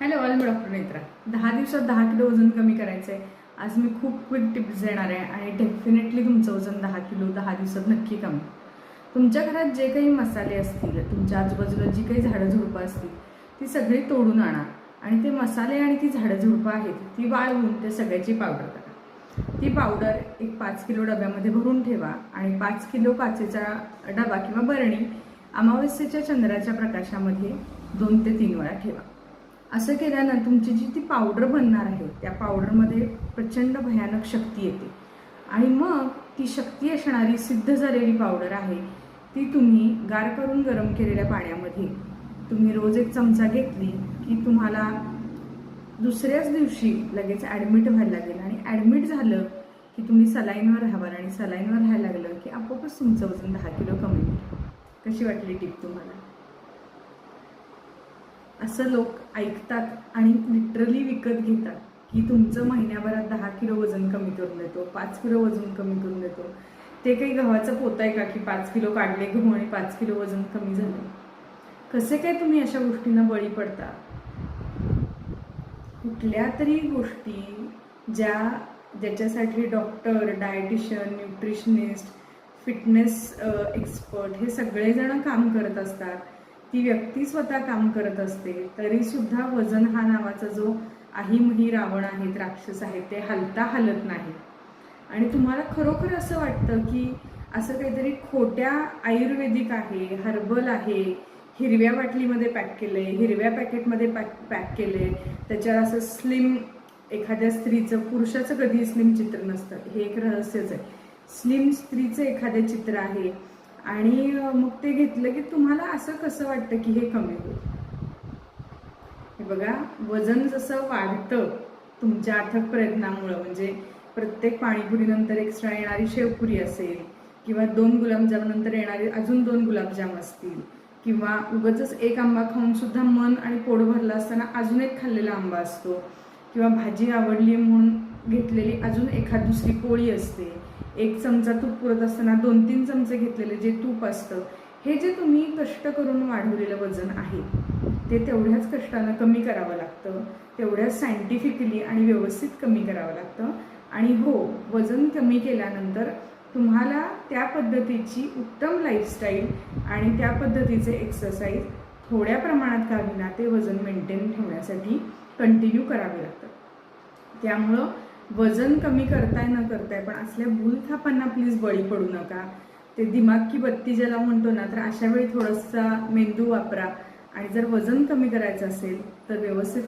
Hello all, मी doctor Netra. 10 दिवसात 10 kilo वजन कमी करायचं आहे. आज मी खूप क्विक टिप्स देणार आहे आणि डेफिनेटली तुमचं वजन 10 किलो 10 दिवसात नक्की कमी. तुमच्या घरात जे काही मसाले असतील, तुमच्या आजूबाजूला जी काही झाडं झुडपं असतील ती सगळी तोडून आणा आणि ते मसाले आणि ती झाडं झुडपं आहेत ती वाळवून ते सगळ्याची पावडर करा. ती पावडर एक 5 किलो डब्यामध्ये भरून ठेवा आणि 5 किलो काचेचा डबा किंवा बरणी अमावस्येच्या चंद्राच्या प्रकाशामध्ये 2 ते 3 वेळा ठेवा. असं केल्यानं तुमची जी ती पावडर बनणार आहे त्या पावडरमध्ये प्रचंड भयानक शक्ती येते आणि मग ती शक्ती असणारी सिद्ध झालेली पावडर आहे ती तुम्ही गार करून गरम केलेल्या पाण्यामध्ये तुम्ही रोज एक चमचा घेतली की तुम्हाला दुसऱ्याच दिवशी लगेच ॲडमिट व्हायला लागेल आणि ॲडमिट झालं की तुम्ही सलाईनवर राहाल आणि सलाईनवर राहायला लागलं की आपोआपच तुमचं वजन 10 किलो कमी होईल. कशी वाटली टिप तुम्हाला? असं लोक ऐकतात आणि लिटरली विकत घेतात की तुमचं महिन्याभरात 10 किलो वजन कमी करून देतो, 5 किलो वजन कमी करून देतो. ते काही गव्हाचं पोत आहे का की 5 किलो काढले गहू आणि 5 किलो वजन कमी झालं? कसे काय तुम्ही अशा गोष्टींना बळी पडता? कुठल्या तरी गोष्टी ज्याच्यासाठी doctor, dietitian, nutritionist, fitness expert हे सगळेजण काम करत असतात, ती व्यक्ती स्वतः काम करत असते, तरी सुद्धा वजन हा नावाचा जो अहिमही रावण आहे, राक्षस आहे, ते हलत नाही. आणि तुम्हाला खरोखर असं वाटतं की असं काहीतरी खोट्या आयुर्वेदिक आहे, हर्बल आहे, हिरव्या बाटलीमध्ये पॅक केलंय, हिरव्या पॅकेटमध्ये पॅक केलंय, त्याच्यावर असं स्लिम एखाद्या स्त्रीचं, पुरुषाचं कधी स्लिम चित्र नसतं, हे एक रहस्यच आहे. स्लिम स्त्रीचं एखादं चित्र आहे आणि मग ते घेतलं की तुम्हाला असं कसं वाटतं की हे कमी होईल? हे बघा, वजन जसं वाढतं तुमच्या अथक प्रयत्नामुळं, म्हणजे प्रत्येक पाणीपुरीनंतर एक्स्ट्रा येणारी शेवपुरी असेल किंवा 2 गुलाबजाम नंतर येणारे अजून 2 गुलाबजाम असतील किंवा उगाचच एक आंबा खाऊन सुद्धा मन आणि पोट भरलं असताना अजून एक खाल्लेला आंबा असतो किंवा भाजी आवडली म्हणून घेतलेली अजून एखाद दुसरी पोळी असते, एक चमचा तूप पुरत असताना 2-3 चमचे घेतलेले जे तूप असतं, हे जे तुम्ही कष्ट करून वाढवलेलं वजन आहे ते तेवढ्याच कष्टानं कमी करावं लागतं, तेवढ्याच सायंटिफिकली आणि व्यवस्थित कमी करावं लागतं. आणि हो, वजन कमी केल्यानंतर तुम्हाला त्या पद्धतीची उत्तम लाईफस्टाईल आणि त्या पद्धतीचे एक्सरसाइज थोड्या प्रमाणात का होईना ते वजन मेंटेन ठेवण्यासाठी कंटिन्यू करावे लागतात. त्यामुळं वजन कमी करताय न करताय पण असल्या भूलथापांना प्लीज बळी पडू नका. ते दिमाग की बत्ती ज्याला म्हणतो ना, तर अशा वेळी थोडासा मेंदू वापरा आणि जर वजन कमी करायचं असेल तर व्यवस्थित